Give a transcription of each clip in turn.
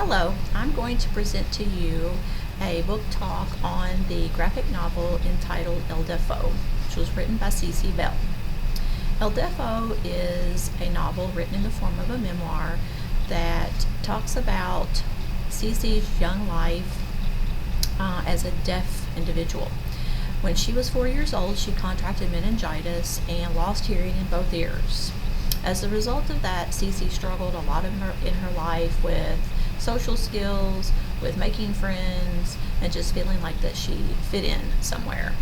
Hello, I'm going to present to you a book talk on the graphic novel entitled Eldeafo, which was written by C.C. Bell. Eldeafo is a novel written in the form of a memoir that talks about C.C.'s young life as a deaf individual. When she was 4 years old, she contracted meningitis and lost hearing in both ears. As a result of that, C.C. struggled a lot in her life with social skills, with making friends, and just feeling like that she fit in somewhere.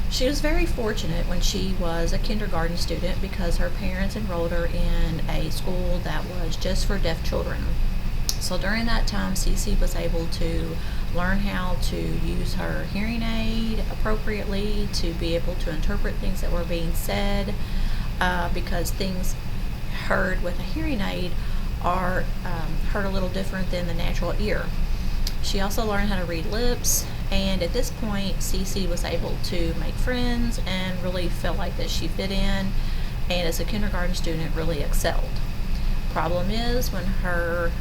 She was very fortunate when she was a kindergarten student because her parents enrolled her in a school that was just for deaf children. So during that time, C.C. was able to learn how to use her hearing aid appropriately, to be able to interpret things that were being said, because things heard with a hearing aid are heard a little different than the natural ear. She also learned how to read lips, and at this point Cece was able to make friends and really felt like that she fit in, and as a kindergarten student really excelled. Problem is, when her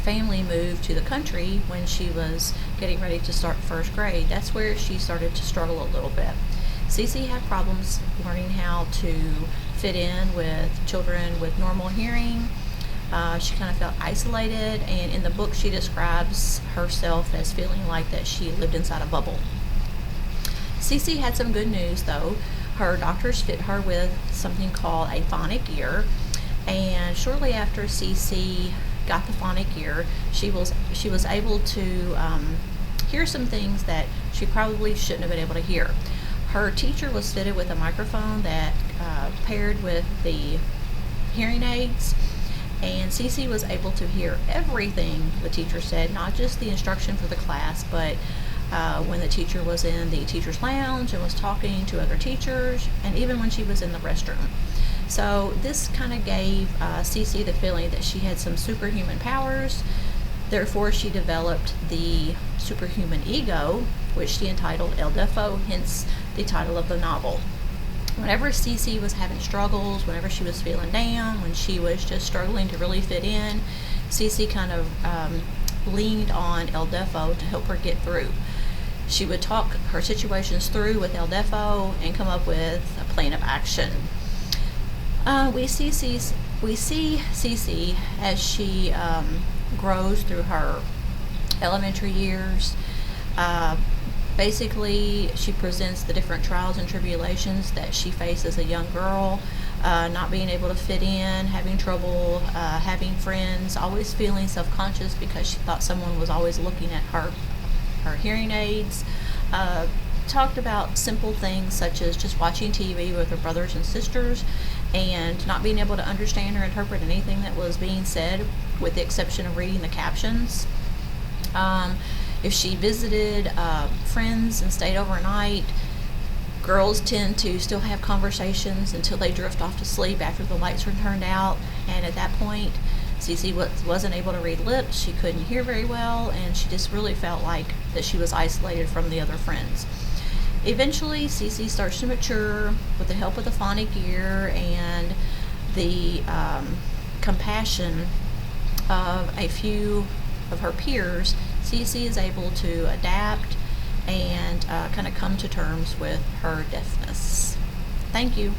family moved to the country when she was getting ready to start first grade, that's where she started to struggle a little bit. Cece had problems learning how to fit in with children with normal hearing. She kind of felt isolated, and in the book she describes herself as feeling like that she lived inside a bubble. Cece had some good news though. Her doctors fit her with something called a phonic ear, and shortly after Cece got the phonic ear, she was able to hear some things that she probably shouldn't have been able to hear. Her teacher was fitted with a microphone that paired with the hearing aids, and Cece was able to hear everything the teacher said, not just the instruction for the class, but when the teacher was in the teacher's lounge and was talking to other teachers, and even when she was in the restroom. So this kind of gave Cece the feeling that she had some superhuman powers. Therefore, she developed the superhuman ego, which she entitled eldeafo, hence the title of the novel. Whenever Cece was having struggles, whenever she was feeling down, when she was just struggling to really fit in, Cece kind of leaned on eldeafo to help her get through. She would talk her situations through with eldeafo and come up with a plan of action. We see Cece as she grows through her elementary years. Basically, she presents the different trials and tribulations that she faced as a young girl, not being able to fit in, having trouble having friends, always feeling self-conscious because she thought someone was always looking at her hearing aids. Talked about simple things such as just watching TV with her brothers and sisters and not being able to understand or interpret anything that was being said, with the exception of reading the captions. If she visited friends and stayed overnight, girls tend to still have conversations until they drift off to sleep after the lights are turned out, and at that point Cece wasn't able to read lips, she couldn't hear very well, and she just really felt like that she was isolated from the other friends. Eventually, Cece starts to mature with the help of the phonic ear and the compassion of a few of her peers. Cece is able to adapt and kind of come to terms with her deafness. Thank you.